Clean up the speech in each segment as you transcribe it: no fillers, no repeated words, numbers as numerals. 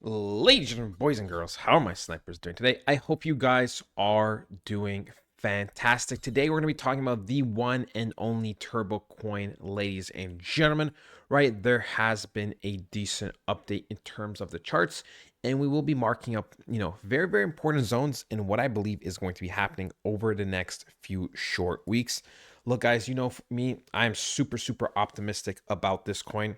Ladies and gentlemen, boys and girls, how are my snipers doing today? I hope you guys are doing fantastic. Today, we're going to be talking about the one and only Turbo Coin, ladies and gentlemen. Right, there has been a decent update in terms of the charts, and we will be marking up, very, very important zones in what I believe is going to be happening over the next few short weeks. Look, guys, for me, I'm super, super optimistic about this coin.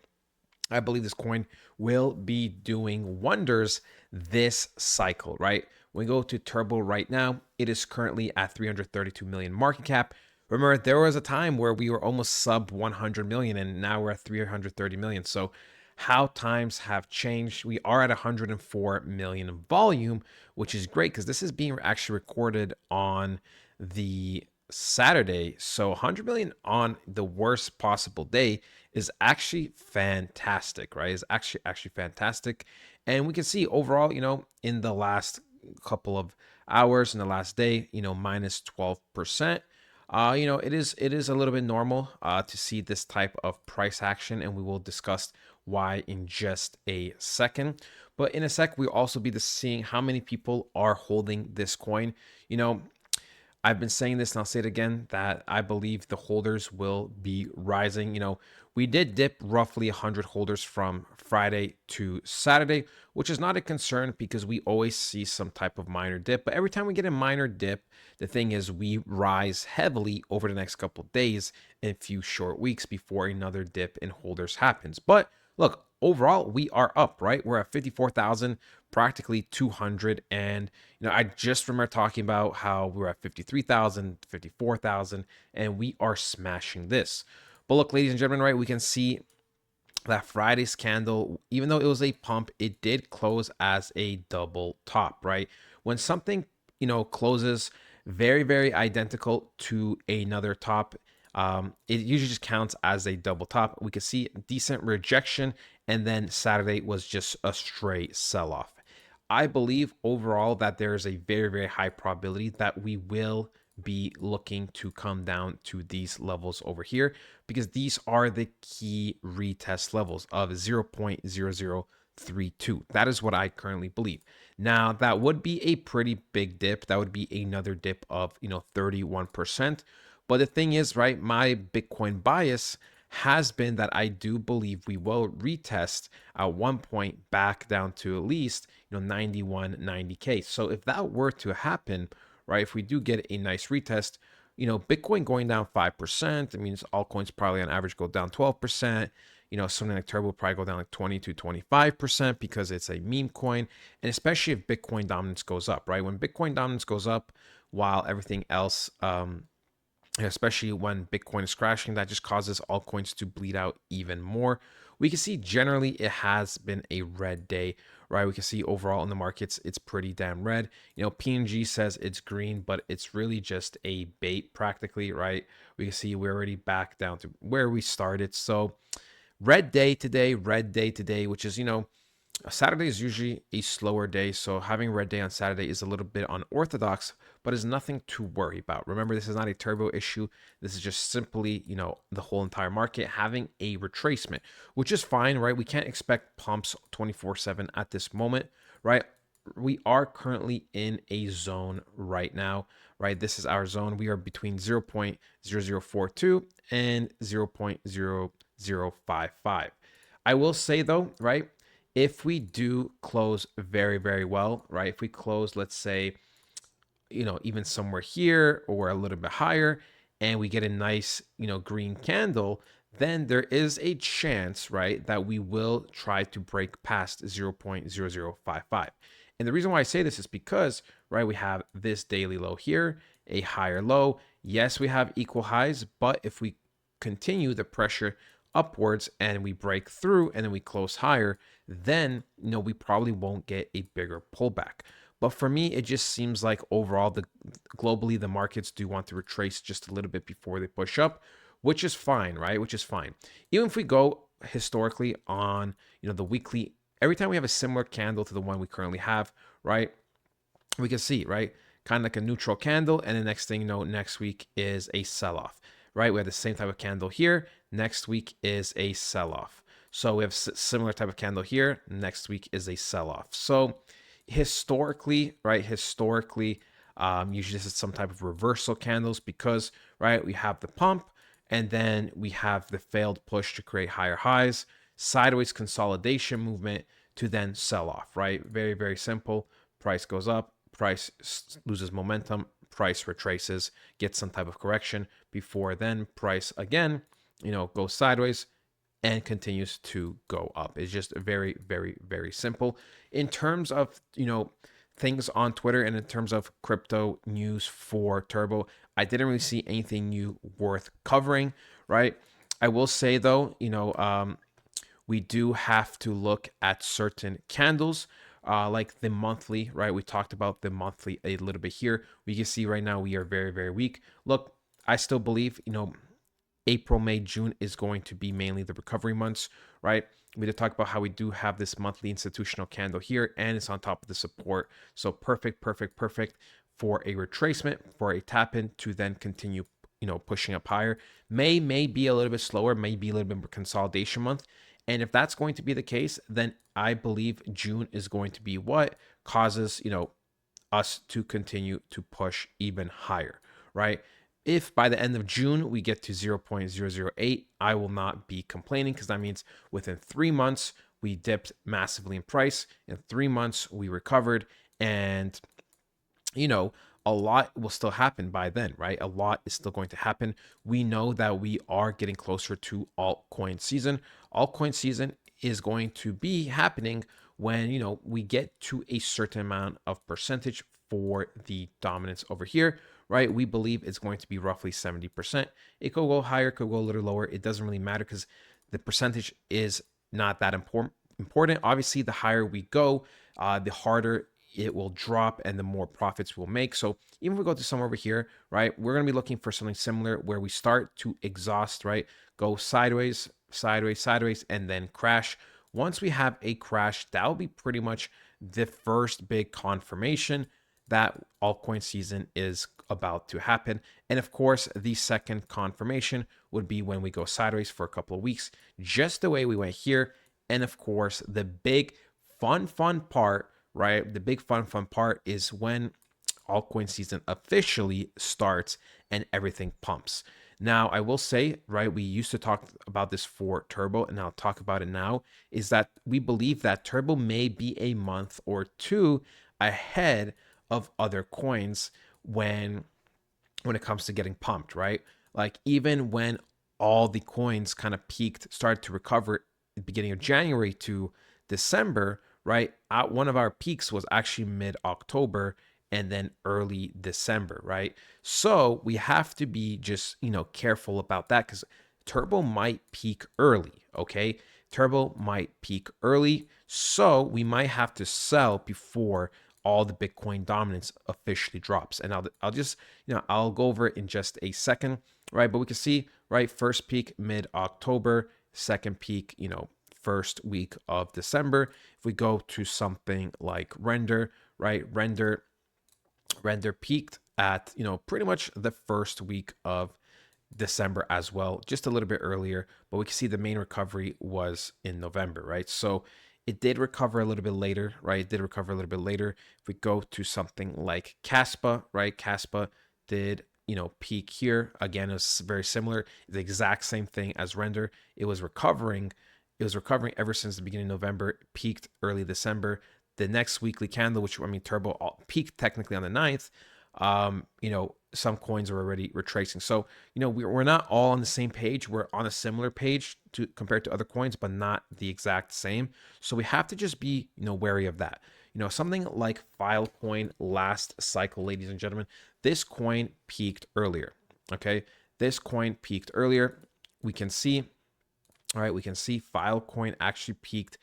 I believe this coin will be doing wonders this cycle, right? When we go to Turbo right now, it is currently at 332 million market cap. Remember, there was a time where we were almost sub 100 million and now we're at 330 million. So how times have changed. We are at 104 million volume, which is great because this is being actually recorded on the Saturday. So 100 million on the worst possible day is actually fantastic, right? Is actually fantastic. And we can see overall, in the last couple of hours, in the last day, minus 12%. It is a little bit normal to see this type of price action, and we will discuss why in just a second. But in a sec, we'll also be seeing how many people are holding this coin. I've been saying this and I'll say it again that I believe the holders will be rising. We did dip roughly 100 holders from Friday to Saturday, which is not a concern because we always see some type of minor dip. But every time we get a minor dip, the thing is we rise heavily over the next couple of days and a few short weeks before another dip in holders happens. But look, overall, we are up, right? We're at 54,000, practically 200. And, I just remember talking about how we were at 53,000, 54,000, and we are smashing this. But look, ladies and gentlemen, right, we can see that Friday's candle, even though it was a pump, it did close as a double top, right? When something, closes very, very identical to another top, it usually just counts as a double top. We could see decent rejection, and then Saturday was just a straight sell-off. I believe overall that there is a very, very high probability that we will be looking to come down to these levels over here because these are the key retest levels of 0.0032. That is what I currently believe. Now, that would be a pretty big dip. That would be another dip of, 31%. But the thing is, right, my Bitcoin bias has been that I do believe we will retest at one point back down to at least 91 90k. So if that were to happen, right, if we do get a nice retest, Bitcoin going down 5%, it means altcoins probably on average go down 12%. Something like Turbo will probably go down like 20 to 25% because it's a meme coin. And especially if Bitcoin dominance goes up, right? When Bitcoin dominance goes up while everything else, especially when Bitcoin is crashing, that just causes altcoins to bleed out even more. We can see generally it has been a red day, right? We can see overall in the markets, it's pretty damn red. P&G says it's green, but it's really just a bait practically, right? We can see we're already back down to where we started. So red day today, which is, Saturday is usually a slower day, so having red day on Saturday is a little bit unorthodox, but is nothing to worry about. Remember, this is not a turbo issue. This is just simply, the whole entire market having a retracement, which is fine, right? We can't expect pumps 24/7 at this moment, right? We are currently in a zone right now, right? This is our zone. We are between 0.0042 and 0.0055. I will say though, right? If we do close very, very well, right? If we close, let's say, even somewhere here or a little bit higher, and we get a nice, green candle, then there is a chance, right, that we will try to break past 0.0055. And the reason why I say this is because, right, we have this daily low here, a higher low. Yes, we have equal highs, but if we continue the pressure upwards and we break through and then we close higher, then we probably won't get a bigger pullback. But for me, it just seems like overall, globally, the markets do want to retrace just a little bit before they push up, which is fine, right? Which is fine. Even if we go historically on, the weekly, every time we have a similar candle to the one we currently have, right? We can see, right? Kind of like a neutral candle. And the next thing next week is a sell-off, right? We have the same type of candle here. Next week is a sell-off. So we have similar type of candle here. Next week is a sell-off. So historically, right, usually this is some type of reversal candles because, right, we have the pump and then we have the failed push to create higher highs, sideways consolidation movement to then sell off, right? Very, very simple. Price goes up, price loses momentum, price retraces, gets some type of correction before then price again, goes sideways and continues to go up. It's just very, very, very simple. In terms of, things on Twitter and in terms of crypto news for Turbo, I didn't really see anything new worth covering, right? I will say though, we do have to look at certain candles, like the monthly, right? We talked about the monthly a little bit here. We can see right now we are very, very weak. Look, I still believe, April, May, June is going to be mainly the recovery months, right? We did talk about how we do have this monthly institutional candle here, and it's on top of the support. So perfect, perfect, perfect for a retracement, for a tap in to then continue, pushing up higher. May be a little bit slower, may be a little bit more consolidation month. And if that's going to be the case, then I believe June is going to be what causes, us to continue to push even higher, right? If by the end of June we get to 0.008, I will not be complaining because that means within 3 months we dipped massively in price. In 3 months we recovered, and a lot will still happen by then, right? A lot is still going to happen. We know that we are getting closer to altcoin season. Altcoin season is going to be happening when, we get to a certain amount of percentage for the dominance over here, right? We believe it's going to be roughly 70%. It could go higher, could go a little lower. It doesn't really matter because the percentage is not that important. Obviously, the higher we go, the harder it will drop and the more profits we'll make. So even if we go to somewhere over here, right, we're going to be looking for something similar where we start to exhaust, right, go sideways, sideways, sideways, and then crash. Once we have a crash, that will be pretty much the first big confirmation that altcoin season is about to happen. And of course, the second confirmation would be when we go sideways for a couple of weeks, just the way we went here. And of course, the big fun part, right? The big fun part is when altcoin season officially starts and everything pumps. Now, I will say, right, we used to talk about this for Turbo, and I'll talk about it now, is that we believe that Turbo may be a month or two ahead of other coins when it comes to getting pumped, right? Like even when all the coins kind of peaked, started to recover at the beginning of January to December, right? One of our peaks was actually mid-October and then early December, right? So we have to be just, careful about that because Turbo might peak early, okay? Turbo might peak early, so we might have to sell before all the Bitcoin dominance officially drops. And I'll just, I'll go over it in just a second, right? But we can see, right, first peak mid-October, second peak, first week of December. If we go to something like Render, right, Render peaked at, pretty much the first week of December as well, just a little bit earlier, but we can see the main recovery was in November, right? So it did recover a little bit later, right? It did recover a little bit later. If we go to something like Caspa, right? Caspa did, peak here. Again, it's very similar. The exact same thing as Render. It was recovering. It was recovering ever since the beginning of November, peaked early December. The next weekly candle, which Turbo peaked technically on the 9th. Some coins are already retracing. So, we're not all on the same page. We're on a similar page to compared to other coins, but not the exact same. So we have to just be, wary of that. Something like Filecoin last cycle, ladies and gentlemen, this coin peaked earlier. Okay. This coin peaked earlier. We can see, all right, we can see Filecoin actually peaked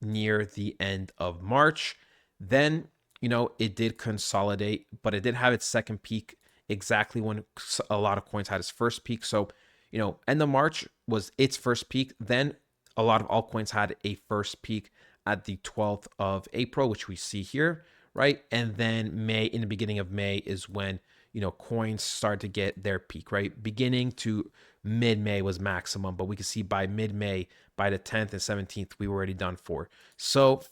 near the end of March. Then, it did consolidate, but it did have its second peak exactly when a lot of coins had its first peak. So, end of March was its first peak. Then a lot of altcoins had a first peak at the 12th of April, which we see here, right? And then in the beginning of May is when, coins start to get their peak, right? Beginning to mid-May was maximum, but we could see by mid-May, by the 10th and 17th, we were already done for. So,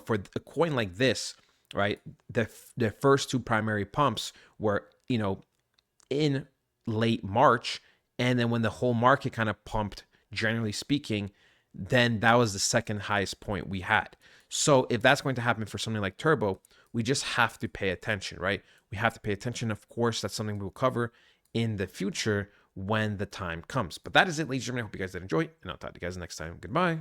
for a coin like this, right, the first two primary pumps were, in late March. And then when the whole market kind of pumped, generally speaking, then that was the second highest point we had. So if that's going to happen for something like Turbo, we just have to pay attention, right? We have to pay attention. Of course, that's something we'll cover in the future when the time comes. But that is it, ladies and gentlemen. I hope you guys did enjoy, and I'll talk to you guys next time. Goodbye.